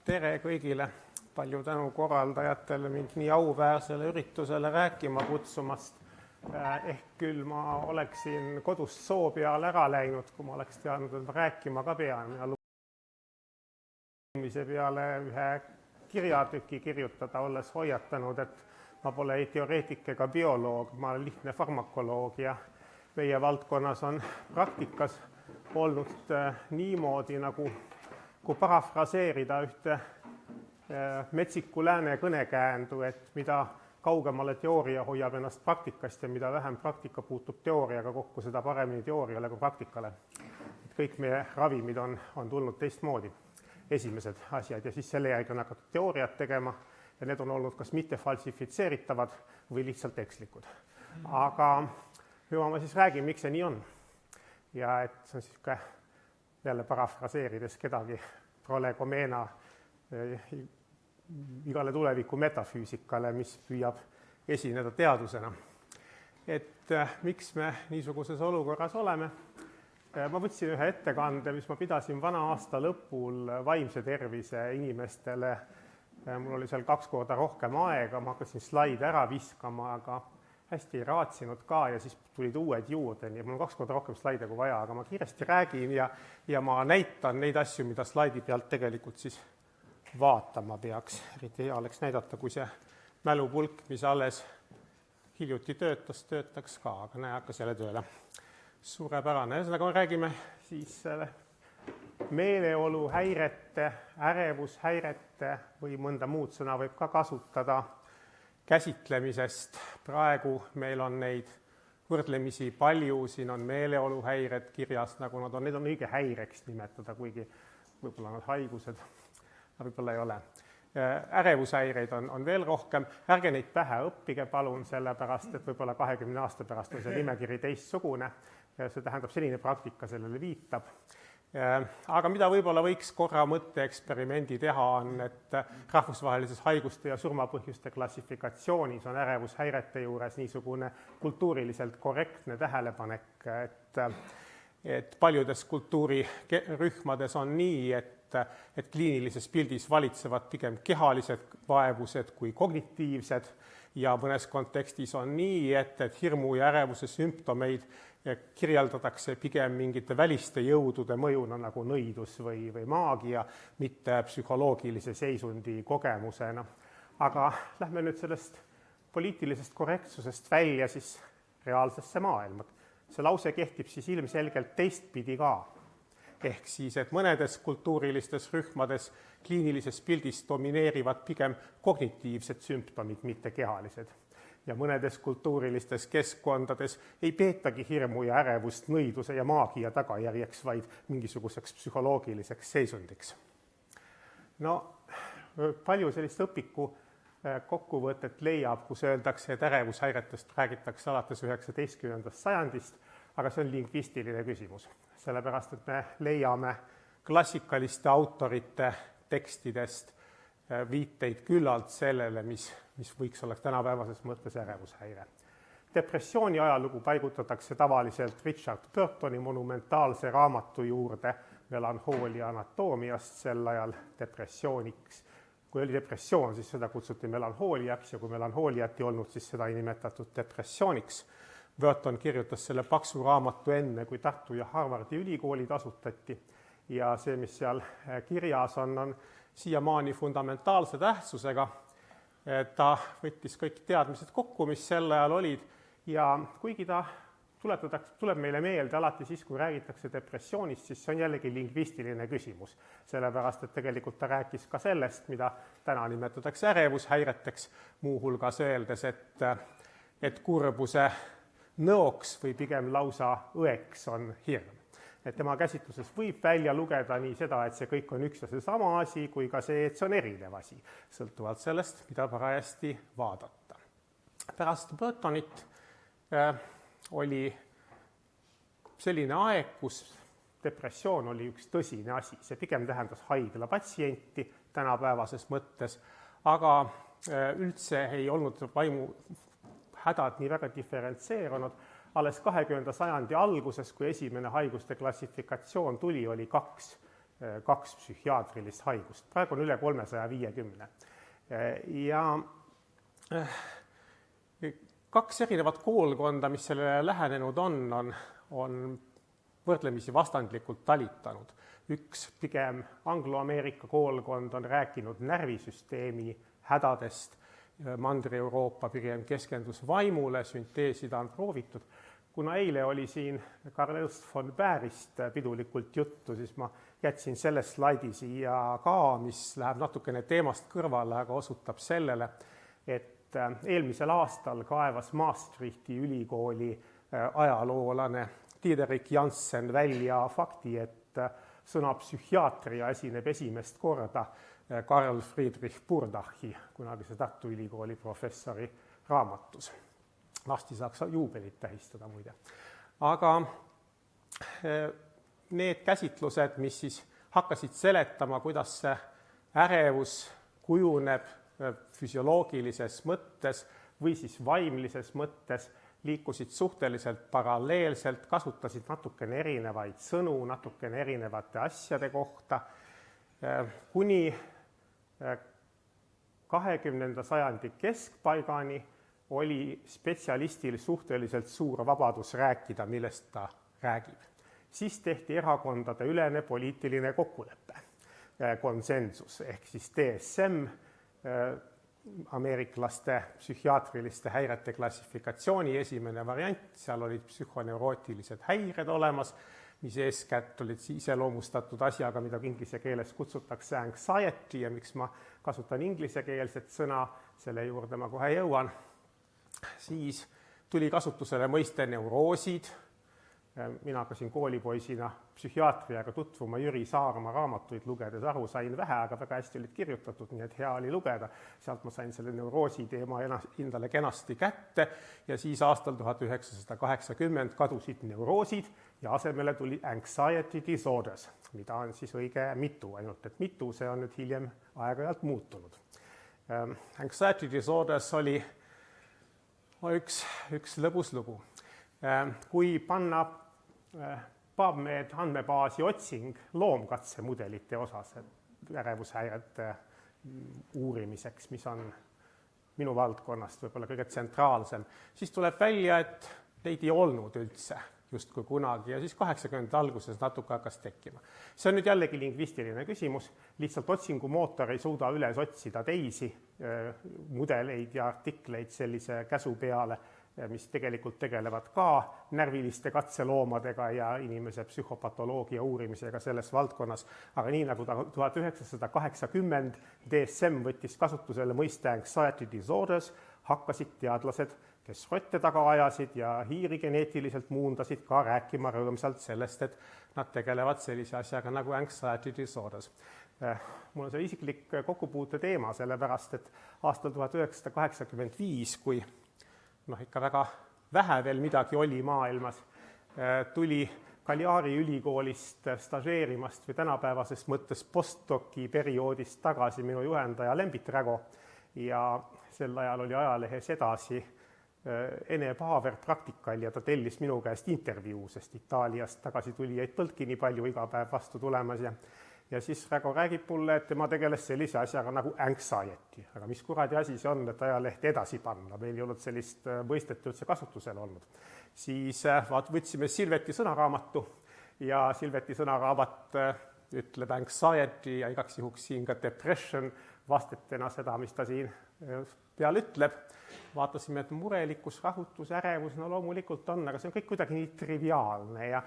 Tere kõigile, palju tänu korraldajatele mind nii auväärsele üritusele rääkima kutsumast. Ehk küll ma oleksin kodust soo peal ära läinud, kui ma oleks teadnud, et ma rääkima ka pean. Ja lugemise peale ühe kirjatüki kirjutada, olles hoiatanud, et ma pole ei teoreetik ega bioloog, ma olen lihtne farmakoloog ja meie valdkonnas on praktikas olnud niimoodi, nagu kui parafraseerida ühte metsiku lääne kõnekäändu, et mida kaugemale teooria hoiab ennast praktikast ja mida vähem praktika puutub teooriaga kokku, seda paremini teooriale kui praktikale. Et kõik meie ravimid on tulnud teistmoodi, esimesed asjad, ja siis selle järgi on hakatud teooriat tegema ja need on olnud kas mitte falsifitseeritavad või lihtsalt ekslikud. Aga hüva ma siis räägin, miks see nii on. Ja et see on siis jälle parafraseerides kedagi prolegomena igale tuleviku metafüüsikale, mis püüab esineda teadusena. Et miks me niisuguses olukorras oleme? Ma võtsin ühe ettekande, mis ma pidasin vana aasta lõpul vaimse tervise inimestele. Mul oli seal 2 korda rohkem aega, ma hakkasin slaide ära viskama, aga hästi ei raatsinud ka ja siis tulid uued juurde, nii mul on 2 korda rohkem slaide kui vaja, aga ma kiiresti räägin ja ma näitan neid asju, mida slaidi pealt tegelikult siis vaatama peaks. Eriti hea oleks näidata, kui see mälupulk, mis alles hiljuti töötaks ka, aga näe, hakkas jälle tööle. Suurepärane. Ühesõnaga me räägime siis meeleoluhäirete, ärevushäirete või mõnda muud sõna võib ka kasutada käsitlemisest. Praegu meil on neid võrdlemisi palju, siin on meeleoluhäired kirjas, nagu nad on, need on õige häireks nimetada, kuigi võib-olla nad haigused, aga võib-olla ei ole. Ärevushäireid on veel rohkem, ärge neid pähe õppige palun, sellepärast, et võib-olla 20 aasta pärast on see nimekiri teistsugune ja see tähendab, selline praktika sellele viitab. Aga mida võib-olla võiks korra mõtteeksperimendi teha on, et rahvusvahelises haiguste ja surmapõhjuste klassifikatsioonis on ärevushäirete juures niisugune kultuuriliselt korrektne tähelepanek, et paljudes kultuurirühmades on nii, et kliinilises pildis valitsevad pigem kehalised vaevused kui kognitiivsed ja mõnes kontekstis on nii, et hirmu ja ärevuse sümptomeid kirjeldatakse pigem mingite väliste jõudude mõjuna nagu nõidus või maagia, mitte psühholoogilise seisundi kogemusena. Aga lähme nüüd sellest poliitilisest korrektsusest välja siis reaalsesse maailma. See lause kehtib siis ilmselgelt teistpidi ka. Ehk siis, et mõnedes kultuurilistes rühmades kliinilises pildis domineerivad pigem kognitiivsed sümptomid, mitte kehalised. Ja mõnedes kultuurilistes keskkondades ei peetagi hirmu ja ärevust nõiduse ja maagia tagajärjeks, vaid mingisuguseks psühholoogiliseks seisundiks. No, palju sellist õpiku kokkuvõtet leiab, kus öeldakse, et ärevushäiretest räägitakse alates 19. sajandist, aga see on lingvistiline küsimus. Sellepärast, et me leiame klassikaliste autorite tekstidest viiteid küllalt sellele, mis võiks olla tänapäevases mõttes ärevushäire. Depressiooni ajalugu paigutatakse tavaliselt Richard Burtoni monumentaalse raamatu juurde melanhoolia anatoomiast, sel ajal depressiooniks. Kui oli depressioon, siis seda kutsuti melanhooliaks ja kui melanhooliat ei olnud, siis seda ei nimetatud depressiooniks. Burton kirjutas selle paksu raamatu enne, kui Tartu ja Harvardi ülikoolid asutati ja see, mis seal kirjas on siiamaani fundamentaalse tähtsusega. Ta võttis kõik teadmised kokku, mis sel ajal olid ja kuigi ta tuleb meile meelde alati siis, kui räägitakse depressioonist, siis see on jällegi lingvistiline küsimus, sellepärast, et tegelikult ta rääkis ka sellest, mida täna nimetatakse ärevushäireteks, muuhulgas öeldes, et kurbuse nõoks või pigem lausa õeks on hirm. Et tema käsitluses võib välja lugeda nii seda, et see kõik on üks ja see sama asi, kui ka see, et see on erinev asi, sõltuvalt sellest, mida parajasti vaadata. Pärast Burtonit oli selline aeg, kus depressioon oli üks tõsine asi. See pigem tähendas haigla patsienti tänapäevases mõttes, aga üldse ei olnud vaimu hädad nii väga diferentseerunud. Alles 20. sajandi alguses, kui esimene haiguste klassifikatsioon tuli, oli 2 2 psühhiaatrilist haigust. Praegu on üle 350. Ja 2 erinevat koolkonda, mis sellele lähenenud on võrdlemisi vastandlikult talitanud. Üks pigem Anglo-Ameerika koolkond on rääkinud närvisüsteemi hädadest, Mandri-Euroopa pigem keskendus vaimule, sünteesida on proovitud. Kuna eile oli siin Karl Ernst von Baerist pidulikult juttu, siis ma jätsin selle slaidi siia ka, mis läheb natukene teemast kõrvale, aga osutab sellele, et eelmisel aastal kaevas Maastrichti ülikooli ajaloolane Diederik Janssen välja fakti, et sõna psühhiaatria esineb esimest korda Karl Friedrich Burdachi, kunagise Tartu Ülikooli professori raamatus. Varsti saaks juubelit tähistada muide. Aga need käsitlused, mis siis hakkasid seletama, kuidas see ärevus kujuneb füsioloogilises mõttes või siis vaimlises mõttes, liikusid suhteliselt paralleelselt, kasutasid natukene erinevaid sõnu, natukene erinevate asjade kohta. Kuni 20. sajandi keskpaigani oli spetsialistil suhteliselt suur vabadus rääkida, millest ta räägib. Siis tehti erakondade ülene poliitiline kokkulepe, konsensus, ehk siis DSM, ameeriklaste psühhiaatriliste häirete klassifikatsiooni esimene variant, seal olid psühhoneurootilised häired olemas, mis eeskätt olid iseloomustatud asjaga, mida inglise keeles kutsutakse anxiety ja miks ma kasutan inglisekeelset sõna, selle juurde ma kohe jõuan. Siis tuli kasutusele mõiste neuroosid. Mina hakkasin koolipoisina psühhiaatriaga tutvuma Jüri Saarma raamatuid lugedes aru, sain vähe, aga väga hästi olid kirjutatud, nii et hea oli lugeda. Sealt ma sain selle neuroosi teema endale kenasti kätte ja siis aastal 1980 kadusid neuroosid ja asemele tuli anxiety disorders, mida on siis õige mitu, ainult et mitu, see on nüüd hiljem aeg-ajalt muutunud. Anxiety disorders oli üks lõbus lugu. Kui panna PubMed andmebaasi otsing loomkatsemudelite osas ärevushäirete uurimiseks, mis on minu valdkonnast võib-olla kõige tsentraalsem, siis tuleb välja, et neid ei olnud üldse justkui kunagi ja siis 80 alguses natuke hakkas tekkima. See on nüüd jällegi lingvistiline küsimus, lihtsalt otsingumootor ei suuda üles otsida teisi mudeleid ja artikleid sellise käsu peale, mis tegelikult tegelevad ka närviliste katseloomadega ja inimese psühhopatoloogia uurimisega selles valdkonnas. Aga nii nagu 1980 DSM võttis kasutusele mõiste anxiety disorders, hakkasid teadlased, kes rotte taga ajasid ja hiiri geneetiliselt muundasid, ka rääkima rõõmsalt sellest, et nad tegelevad sellise asjaga nagu anxiety disorders. Mul on see isiklik kokkupuute teema, sellepärast, et aastal 1985, kui ikka väga vähe veel midagi oli maailmas, tuli Cagliari ülikoolist stažeerimast või tänapäevasest mõttes postdoci perioodist tagasi minu juhendaja Lembit Rägo ja sel ajal oli ajalehes edasi Ene Paaver praktikal ja ta tellis minu käest intervjuu, sest Itaaliast tagasi tulijaid polnudki nii palju iga päev vastu tulemas ja siis Rägo räägib mulle, et tema tegeles sellise asjaga nagu anxiety. Aga mis kuradi asi see on, et ajalehte edasi panna? Meil ei olnud sellist mõistet üldse kasutusel olnud. Siis võtsime Silveti sõnaraamatu ja Silveti sõnaraamat ütleb anxiety ja igaks juhuks siin ka depression vastetena seda, mis ta siin peal ütleb. Vaatasime, et murelikkus, rahutus, ärevus, no loomulikult on, aga see on kõik kuidagi nii triviaalne ja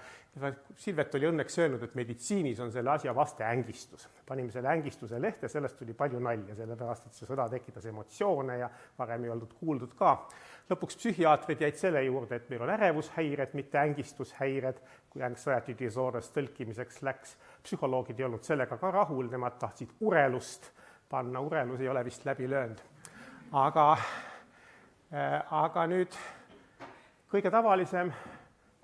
Silvet oli õnneks öelnud, et meditsiinis on selle asja vaste ängistus. Panime selle ängistuse lehte, sellest tuli palju nalja, sellepärast, et see sõda tekitas emotsioone ja varem ei olnud kuuldud ka. Lõpuks psühhiaatrid jäid selle juurde, et meil on ärevushäired, mitte ängistushäired, kui anxiety disorders tõlkimiseks läks. Psühholoogid ei olnud sellega ka rahul, nemad tahtsid urelust panna, urelus ei ole vist läbi löönud. Aga nüüd kõige tavalisem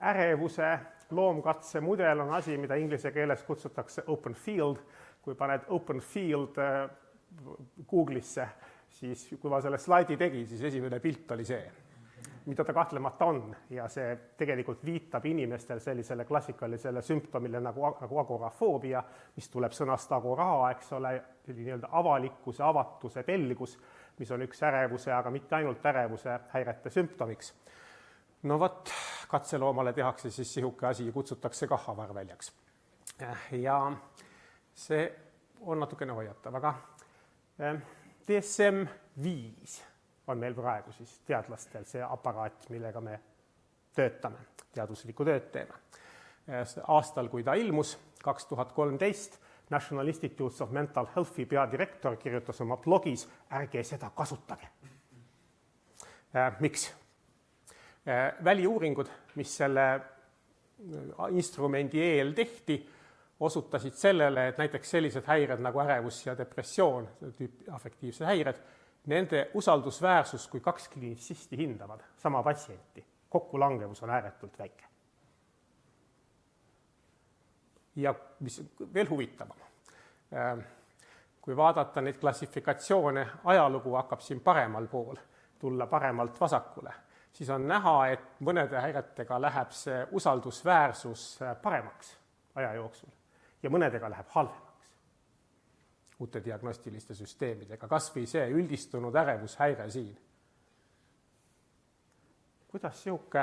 ärevuse loomkatse mudel on asi, mida inglise keeles kutsutakse open field. Kui paned open field Google'isse, siis kui ma selle slaidi tegin, siis esimene pilt oli see. mida ta kahtlemata on ja see tegelikult viitab inimestel sellisele klassikalisele sümptomile nagu agorafoobia, mis tuleb sõnast agoraa, eks ole, nii-öelda avalikkuse, avatuse pelgus, mis on üks ärevuse, aga mitte ainult ärevuse häirete sümptomiks. No vot, katseloomale tehakse siis sihuke asi ja kutsutakse kah avarväljaks. Ja see on natukene hoiatav, aga DSM-5 on meil praegu siis teadlastel see aparaat, millega me töötame, teaduslikku tööd teeme. Aastal, kui ta ilmus, 2013, National Institutes of Mental Healthi peadirektor kirjutas oma blogis, ärge seda kasutage. Miks? Väliuuringud, mis selle instrumendi eel tehti, osutasid sellele, et näiteks sellised häired nagu ärevus ja depressioon, tüüpi afektiivsed häired, nende usaldusväärsus, kui 2 klinisisti hindavad sama patsienti, kokkulangevus on ääretult väike. Ja mis veel huvitavam, kui vaadata neid klassifikatsioone, ajalugu hakkab siin paremal pool, tulla paremalt vasakule, siis on näha, et mõnede häiretega läheb see usaldusväärsus paremaks aja jooksul ja mõnedega läheb halvemaks uute diagnostiliste süsteemidega, kas või see üldistunud ärevushäire siin. Kuidas sihuke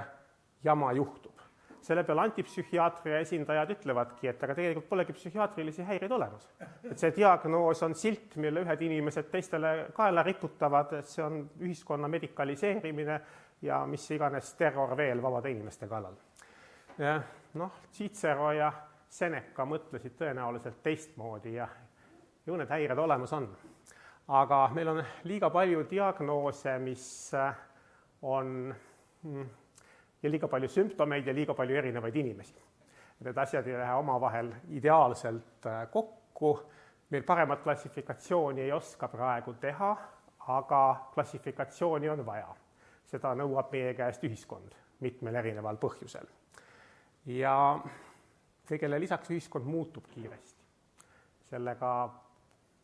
jama juhtub? Selle peal antipsühhiaatria esindajad ütlevadki, et aga tegelikult polegi psühhiaatrilisi häireid olemas. Et see diagnoos on silt, mille ühed inimesed teistele kaela riputavad, et see on ühiskonna medikaliseerimine ja mis iganes terror veel vabade inimeste kallal. Cicero ja Seneca mõtlesid tõenäoliselt teistmoodi ja ju need häired olemas on. Aga meil on liiga palju diagnoose, mis on ja liiga palju sümptomeid ja liiga palju erinevaid inimesi. Need asjad ei lähe omavahel ideaalselt kokku. Meil paremat klassifikatsiooni ei oska praegu teha, aga klassifikatsiooni on vaja. Seda nõuab meie käest ühiskond mitmel erineval põhjusel. Ja tegele lisaks ühiskond muutub kiiresti. Sellega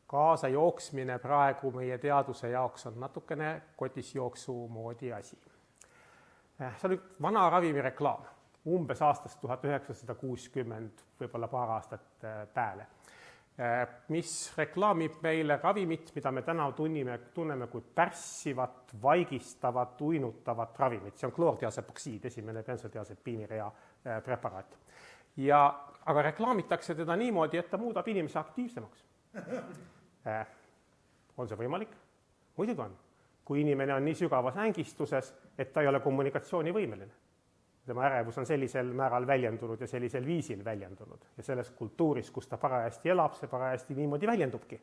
kaasa jooksmine praegu meie teaduse jaoks on natukene kotisjooksu moodi asi. See on vana ravimireklaam, umbes aastast 1960, võib-olla paar aastat pääle, mis reklaamib meile ravimit, mida me täna tunneme kui pärssivat, vaigistavat, uinutavat ravimit. See on kloordiazepoksiid, esimene bensodiazepiinirea preparaat. Aga reklaamitakse teda niimoodi, et ta muudab inimese aktiivsemaks. On see võimalik? Muidugi on. Kui inimene on nii sügavas ängistuses, et ta ei ole kommunikatsioonivõimeline. Tema ärevus on sellisel määral väljendunud ja sellisel viisil väljendunud. Ja selles kultuuris, kus ta parajasti elab, see parajasti niimoodi väljendubki.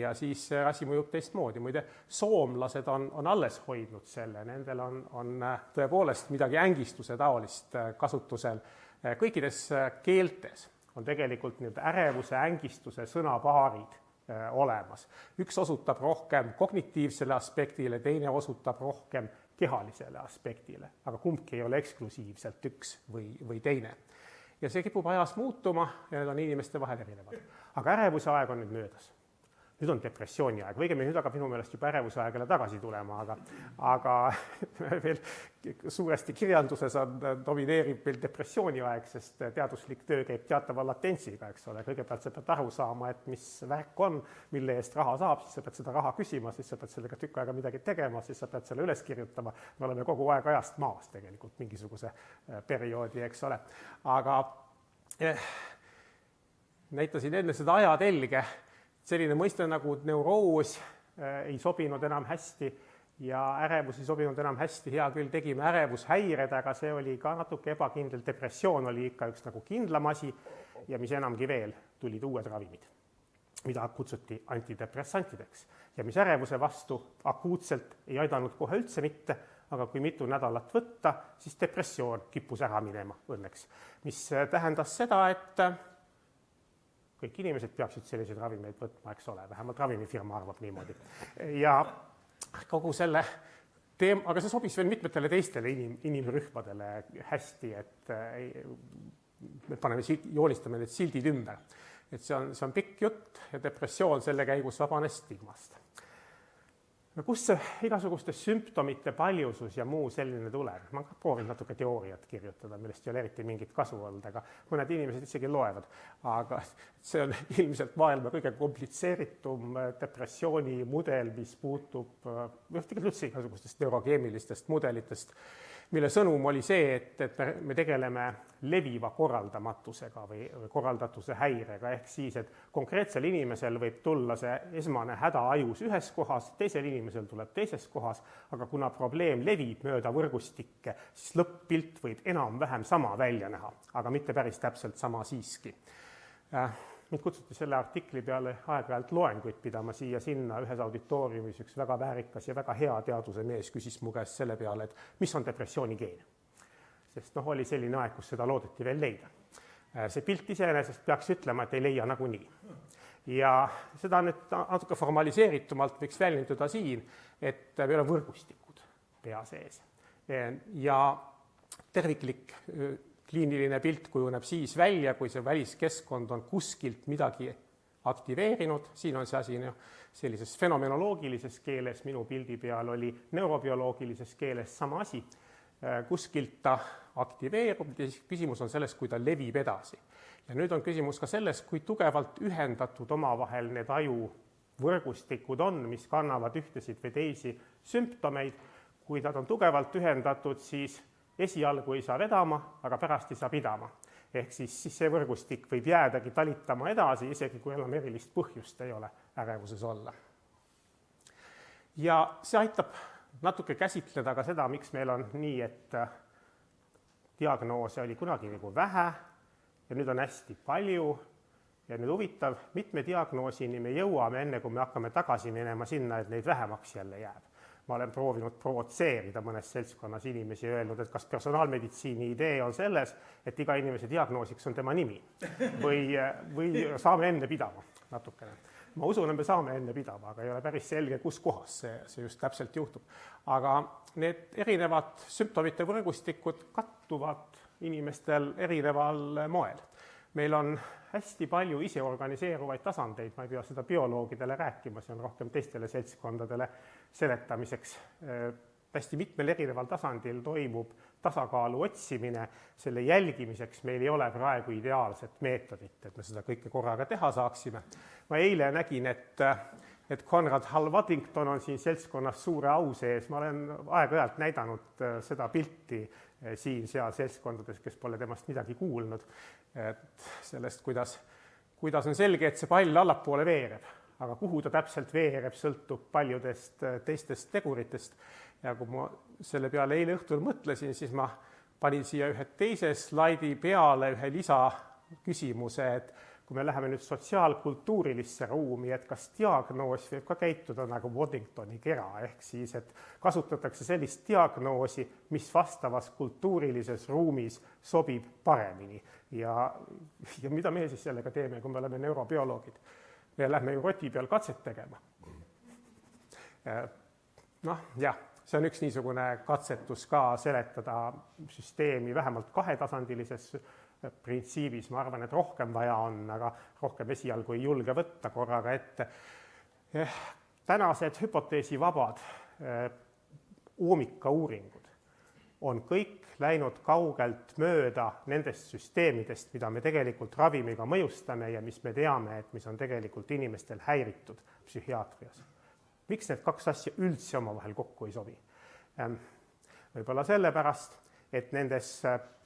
Ja siis asi mõjub teistmoodi. Muide, soomlased on alles hoidnud selle. Nendel on tõepoolest midagi ängistuse taolist kasutusel. Kõikides keeltes on tegelikult ärevuse, ängistuse sõnapaarid olemas. Üks osutab rohkem kognitiivsele aspektile, teine osutab rohkem kehalisele aspektile, aga kumbki ei ole eksklusiivselt üks või teine. Ja see kipub ajas muutuma ja need on inimeste vahel erinevad. Aga ärevuse aeg on nüüd möödas. Nüüd on depressiooni aeg. Võigemini nüüd aga minu meelest juba ärevuse aegale tagasi tulema, aga veel suuresti kirjanduses domineerib veel depressiooni aeg, sest teaduslik töö käib teatava latentsiga, eks ole. Kõigepealt sa pead aru saama, et mis värk on, mille eest raha saab, siis sa pead seda raha küsima, siis sa pead sellega tükk aega midagi tegema, siis sa pead selle üles kirjutama. Me oleme kogu aeg ajast maas tegelikult mingisuguse perioodi, eks ole. Aga näitasin enne seda ajatelge. Selline mõiste nagu neuroos ei sobinud enam hästi ja ärevus ei sobinud enam hästi. Hea küll, tegime ärevushäired, aga see oli ka natuke ebakindel. Depressioon oli ikka üks nagu kindlam asi ja mis enamgi veel, tulid uued ravimid, mida kutsuti antidepressantideks ja mis ärevuse vastu akuutselt ei aidanud kohe üldse mitte, aga kui mitu nädalat võtta, siis depressioon kippus ära minema õnneks, mis tähendas seda, et kõik inimesed peaksid selliseid ravimeid võtma, eks ole, vähemalt ravimifirma arvab niimoodi. Ja kogu selle aga see sobis veel mitmetele teistele inimrühmadele hästi, et me joonistame need sildid ümber. Et see on pikk jutt ja depressioon selle käigus vabanes stigmast. Kust see igasuguste sümptomite paljusus ja muu selline tuleb? Ma proovin natuke teooriat kirjutada, millest ei ole eriti mingit kasu olnud, aga mõned inimesed isegi loevad. Aga see on ilmselt maailma kõige komplitseeritum depressiooni mudel, mis puutub üldse igasugustest neurokeemilistest mudelitest, mille sõnum oli see, et me tegeleme leviva korraldamatusega või korraldatuse häirega, ehk siis, et konkreetsel inimesel võib tulla see esmane häda ajus ühes kohas, teisel inimesel tuleb teises kohas, aga kuna probleem levib mööda võrgustikke, siis lõpp-pilt võib enam-vähem sama välja näha, aga mitte päris täpselt sama siiski. Mind kutsuti selle artikli peale aeg-ajalt loenguid pidama siia-sinna ühes auditooriumis, üks väga väärikas ja väga hea teaduse mees küsis mu käest selle peale, et mis on depressiooni geen. Sest oli selline aeg, kus seda loodeti veel leida. See pilt iseenesest peaks ütlema, et ei leia nagunii. Ja seda nüüd natuke formaliseeritumalt võiks väljenduda siin, et meil on võrgustikud pea sees. Ja terviklik kliiniline pilt kujuneb siis välja, kui see väliskeskkond on kuskilt midagi aktiveerinud. Siin on see asi sellises fenomenoloogilises keeles, minu pildi peal oli neurobioloogilises keeles sama asi. Kuskilt ta aktiveerub, küsimus on selles, kui ta levib edasi. Ja nüüd on küsimus ka selles, kui tugevalt ühendatud omavahel need ajuvõrgustikud on, mis kannavad ühtesid või teisi sümptomeid. Kui nad on tugevalt ühendatud, siis esialgu ei saa vedama, aga pärast ei saa pidama. Ehk siis see võrgustik võib jäädagi talitama edasi, isegi kui enam erilist põhjust ei ole ärevuses olla. Ja see aitab natuke käsitleda ka seda, miks meil on nii, et diagnoose oli kunagi nagu vähe ja nüüd on hästi palju. Ja nüüd huvitav, mitme diagnoosini me jõuame enne, kui me hakkame tagasi minema sinna, et neid vähemaks jälle jääb. Ma olen proovinud provotseerida mõnes seltskonnas inimesi ja öelnud, et kas personaalmeditsiini idee on selles, et iga inimese diagnoosiks on tema nimi või saame enne pidama natukene. Ma usun, et me saame enne pidama, aga ei ole päris selge, kus kohas see just täpselt juhtub. Aga need erinevad sümptomite võrgustikud kattuvad inimestel erineval moel. Meil on hästi palju iseorganiseeruvaid tasandeid, ma ei pea seda bioloogidele rääkima, see on rohkem teistele seltskondadele seletamiseks. Hästi mitmel erineval tasandil toimub tasakaalu otsimine, selle jälgimiseks meil ei ole praegu ideaalset meetodit, et me seda kõike korraga teha saaksime. Ma eile nägin, et Conrad Hall-Waddington on siin seltskonnas suure au sees, ma olen aeg-ajalt näidanud seda pilti siin-seal seltskondades, kes pole temast midagi kuulnud, et sellest, kuidas on selge, et see pall allapoole veereb, aga kuhu ta täpselt veereb, sõltub paljudest teistest teguritest. Ja kui ma selle peale eile õhtul mõtlesin, siis ma panin siia ühe teise slaidi peale ühe lisaküsimuse, et kui me läheme nüüd sotsiaalkultuurilisse ruumi, et kas diagnoos võib ka käituda nagu Waddingtoni kera, ehk siis, et kasutatakse sellist diagnoosi, mis vastavas kultuurilises ruumis sobib paremini. Ja mida me siis sellega teeme, kui me oleme neurobioloogid? Me lähme ju roti peal katset tegema. See on üks niisugune katsetus ka seletada süsteemi vähemalt kahetasandilises printsiibis. Ma arvan, et rohkem vaja on, aga rohkem esialgu ei julge võtta korraga ette. Tänased hüpoteesivabad oomikauuringud on kõik läinud kaugelt mööda nendest süsteemidest, mida me tegelikult ravimiga mõjustame ja mis me teame, et mis on tegelikult inimestel häiritud psühhiaatrias. Miks need kaks asja üldse omavahel kokku ei sobi? Võib-olla sellepärast, et nendes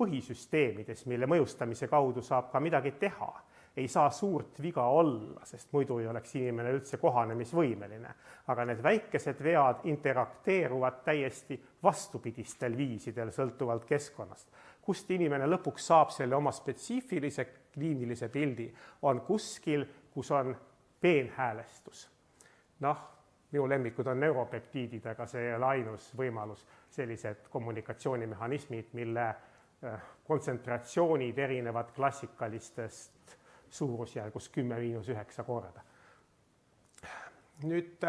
põhisüsteemides, mille mõjustamise kaudu saab ka midagi teha, ei saa suurt viga olla, sest muidu ei oleks inimene üldse kohanemisvõimeline. Aga need väikesed vead interakteeruvad täiesti vastupidistel viisidel sõltuvalt keskkonnast. Kust inimene lõpuks saab selle oma spetsiifilise kliinilise pildi, on kuskil, kus on peenhäälestus. Minu lemmikud on neuropeptiidid, aga see ei ole ainus võimalus, sellised kommunikatsioonimehhanismid, mille kontsentratsioonid erinevad klassikalistest suurusjärgus 10–9 korda. Nüüd,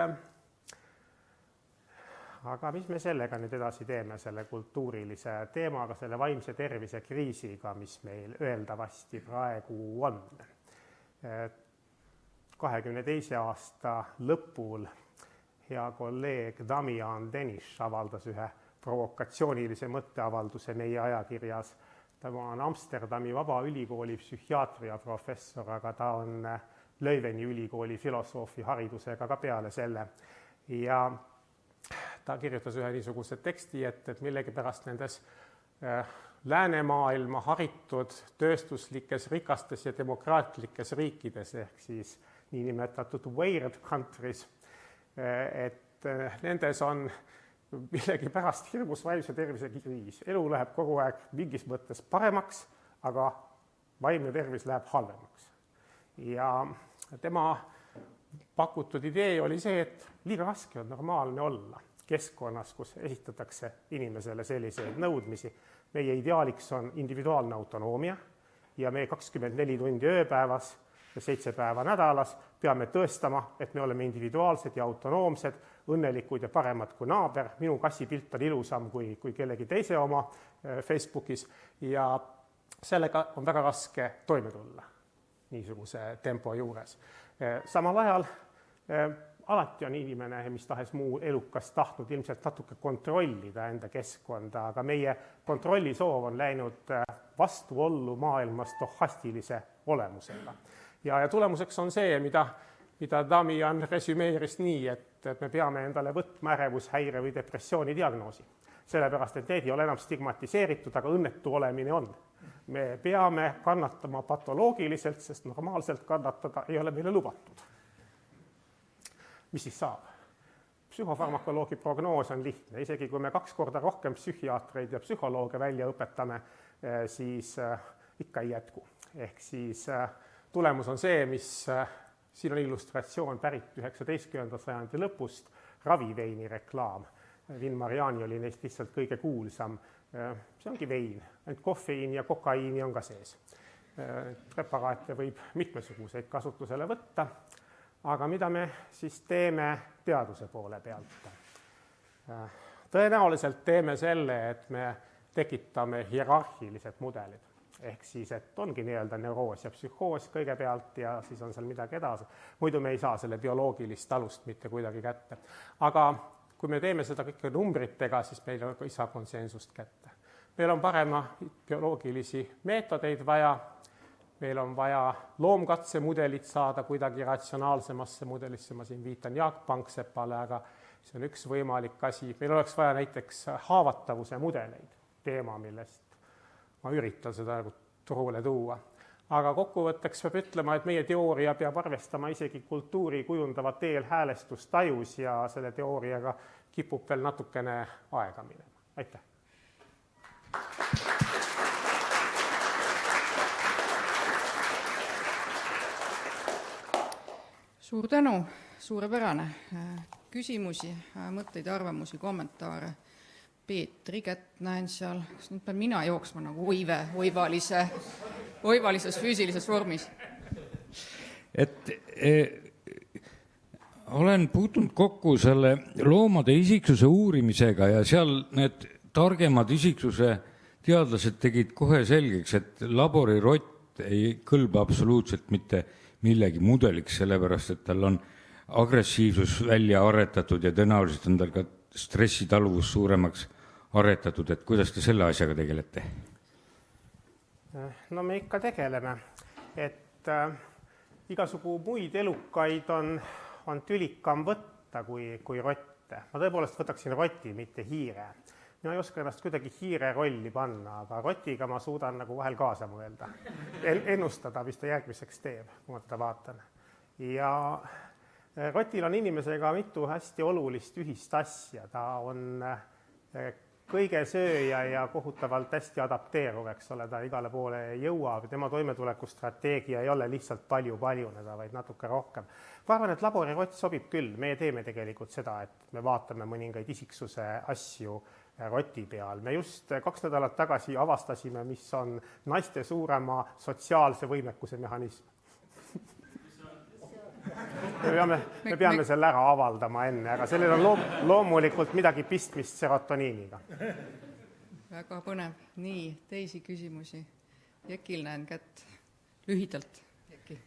aga mis me sellega nüüd edasi teeme, selle kultuurilise teemaga, selle vaimse tervise kriisiga, mis meil öeldavasti praegu on? 22. aasta lõpul hea kolleeg Damian Deniš avaldas ühe provokatsioonilise mõtteavalduse meie ajakirjas. Tema on Amsterdami Vabaülikooli psühhiaatria professor, aga ta on Lööveni ülikooli filosoofi haridusega ka peale selle. Ja ta kirjutas ühe niisuguse teksti, et millegipärast nendes läänemaailma haritud tööstuslikes, rikastes ja demokraatlikes riikides ehk siis niinimetatud weird countries, et nendes on millegipärast hirmus vaimse tervise kriis. Elu läheb kogu aeg mingis mõttes paremaks, aga vaimne tervis läheb halvemaks. Ja tema pakutud idee oli see, et liiga raske on normaalne olla keskkonnas, kus esitatakse inimesele selliseid nõudmisi. Meie ideaaliks on individuaalne autonoomia ja me 24 tundi ööpäevas ja 7 päeva nädalas peame tõestama, et me oleme individuaalsed ja autonoomsed, õnnelikud ja paremad kui naaber. Minu kassipilt on ilusam kui kellegi teise oma Facebookis ja sellega on väga raske toime tulla niisuguse tempo juures. Samal ajal alati on inimene, mis tahes muu elukas tahtnud ilmselt natuke kontrollida enda keskkonda, aga meie kontrollisoov on läinud vastuollu maailma stohastilise olemusega. Ja tulemuseks on see, mida Damian resümeeris nii, et me peame endale võtma ärevushäire või depressiooni diagnoosi. Sellepärast, et need ei ole enam stigmatiseeritud, aga õnnetu olemine on. Me peame kannatama patoloogiliselt, sest normaalselt kannatada ei ole meile lubatud. Mis siis saab? Psühhofarmakoloogi prognoos on lihtne. Isegi kui me 2 korda rohkem psühhiaatreid ja psühholooge välja õpetame, siis ikka ei jätku. Ehk siis tulemus on see, mis siin on illustratsioon pärit 19. sajandi lõpust, raviveini reklaam. Vin Mariani oli neist lihtsalt kõige kuulsam. See ongi vein, ainult kofeiini ja kokaiini on ka sees. Preparaate võib mitmesuguseid kasutusele võtta. Aga mida me siis teeme teaduse poole pealt? Tõenäoliselt teeme selle, et me tekitame hierarhilised mudelid. Ehk siis, et ongi nii-öelda neuroos ja psühhoos kõigepealt ja siis on seal midagi edasi. Muidu me ei saa selle bioloogilist alust mitte kuidagi kätte. Aga kui me teeme seda kõike numbritega, siis meil ei saa konsensust kätte. Meil on parema bioloogilisi meetodeid vaja. Meil on vaja loomkatsemudelit saada kuidagi ratsionaalsemasse mudelisse. Ma siin viitan Jaak Pangsepale, aga see on üks võimalik asi. Meil oleks vaja näiteks haavatavuse mudeleid, teema, millest ma üritan seda turule tuua. Aga kokkuvõtteks peab ütlema, et meie teooria peab arvestama isegi kultuuri kujundavat eelhäälestustajus ja selle teooriaga kipub veel natukene aega minema. Aitäh! Suur tänu, suurepärane. Küsimusi, mõtteid, arvamusi, kommentaare. Peetri kätt näen seal. Kas nüüd pean mina jooksma nagu oivalises füüsilises vormis? Olen puutunud kokku selle loomade isiksuse uurimisega ja seal need targemad isiksuse teadlased tegid kohe selgeks, et laborirott ei kõlba absoluutselt mitte millegi mudeliks, sellepärast, et tal on agressiivsus välja aretatud ja tõenäoliselt on tal ka stressitaluvus suuremaks aretatud, et kuidas te selle asjaga tegelete? No me ikka tegeleme, et igasugu muid elukaid on tülikam võtta kui rotte. Ma tõepoolest võtaksin roti, mitte hiire. Mina ei oska ennast kuidagi hiire rolli panna, aga rotiga ma suudan nagu vahel kaasa mõelda. Ennustada, mis ta järgmiseks teeb, kui ma teda vaatan. Ja rotil on inimesega mitu hästi olulist ühist asja. Ta on kõige sööja ja kohutavalt hästi adapteeruv, eks ole, ta igale poole jõuab. Tema toimetulekustrateegia ei ole lihtsalt palju paljuneda, vaid natuke rohkem. Ma arvan, et laborirott sobib küll. Me teeme tegelikult seda, et me vaatame mõningaid isiksuse asju roti peal. Me just 2 nädalat tagasi avastasime, mis on naiste suurema sotsiaalse võimekuse mehhanism. Me peame selle ära avaldama enne, aga sellel on loomulikult midagi pistmist serotoniiniga. Väga põnev. Nii, teisi küsimusi. Jekil näen kätt. Lühidalt. Jekil.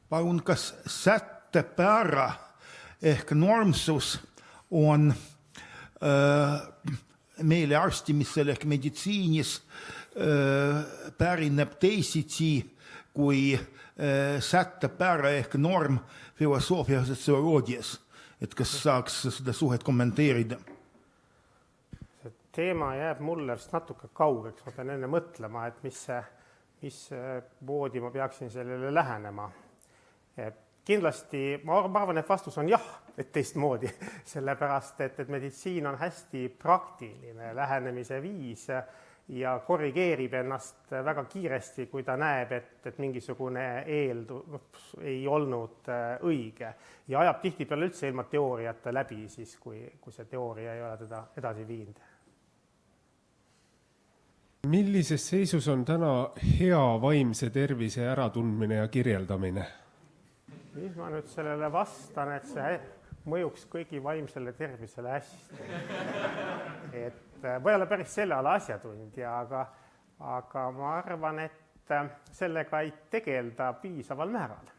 Palun, kas sättepäärä ehk normsus on meile arstimisel ehk meditsiinis pärineb teisiti kui sättepära ehk norm filosoofias ja sotsioloogias. Et kas saaks seda suhet kommenteerida? See teema jääb mulle vist natuke kaugeks, ma pean enne mõtlema, et mis moodi ma peaksin sellele lähenema. Kindlasti, ma arvan, et vastus on jah, et teistmoodi, sellepärast, et meditsiin on hästi praktiline lähenemise viis ja korrigeerib ennast väga kiiresti, kui ta näeb, et mingisugune eeldus ei olnud õige ja ajab tihtipeale üldse ilma teooriata läbi, siis kui see teooria ei ole teda edasi viinud. Millises seisus on täna hea vaimse tervise äratundmine ja kirjeldamine? Mis ma nüüd sellele vastan, et see mõjuks kõigi vaimsele tervisele hästi. Et ma ei ole päris selle ala asjatundja, aga ma arvan, et sellega ei tegelda piisaval määral.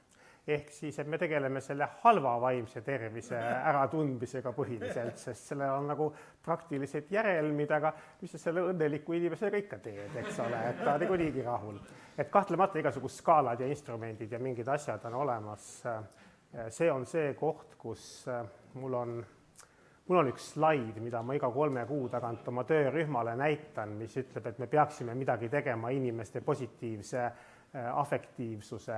Ehk siis, et me tegeleme selle halva vaimse tervise äratundmisega põhiliselt, sest sellel on nagu praktilised järelmid, aga mis sa selle õnneliku inimesega ikka teed, eks ole, et ta on niigi rahul. Et kahtlemata igasugused skaalad ja instrumendid ja mingid asjad on olemas. See on see koht, kus mul on üks slaid, mida ma iga 3 kuu tagant oma töörühmale näitan, mis ütleb, et me peaksime midagi tegema inimeste positiivse afektiivsuse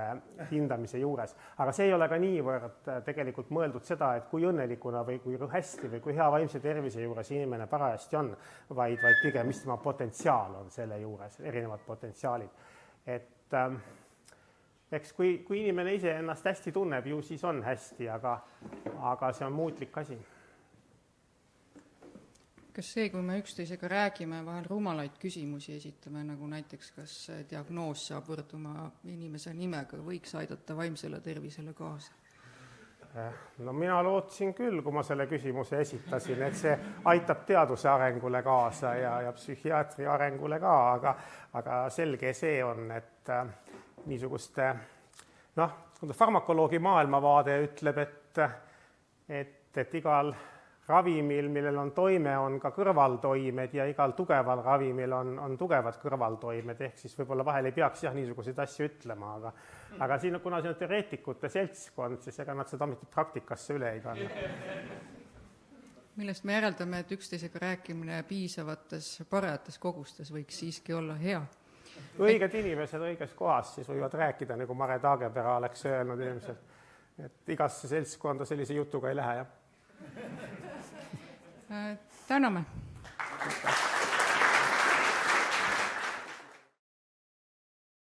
hindamise juures. Aga see ei ole ka niivõrd tegelikult mõeldud seda, et kui õnnelikuna või kui hästi või kui hea vaimse tervise juures inimene parajasti on, vaid pigem mis tema potentsiaal on selle juures, erinevad potentsiaalid. Et eks kui inimene ise ennast hästi tunneb, ju siis on hästi, aga see on muutlik asi. Kas see, kui me üksteisega räägime, vahel rumalaid küsimusi esitame, nagu näiteks, kas diagnoos saab võrduma inimese nimega, võiks aidata vaimsele tervisele kaasa? No mina lootsin küll, kui ma selle küsimuse esitasin, et see aitab teaduse arengule kaasa ja psühhiaatri arengule ka, aga selge see on, et niisuguste, farmakoloogi maailmavaade ütleb, et igal ravimil, millel on toime, on ka kõrvaltoimed ja igal tugeval ravimil on tugevad kõrvaltoimed, ehk siis võib-olla vahel ei peaks niisuguseid asju ütlema, aga siin, kuna see on teoreetikute seltskond, siis ega nad seda praktikasse üle ei kanna. Millest me järeldame, et üksteisega rääkimine piisavates parajates kogustes võiks siiski olla hea. Õiged inimesed õiges kohas siis võivad rääkida, nagu Mare Taagepera oleks öelnud ilmselt, et igasse seltskonda sellise jutuga ei lähe, jah. Täname.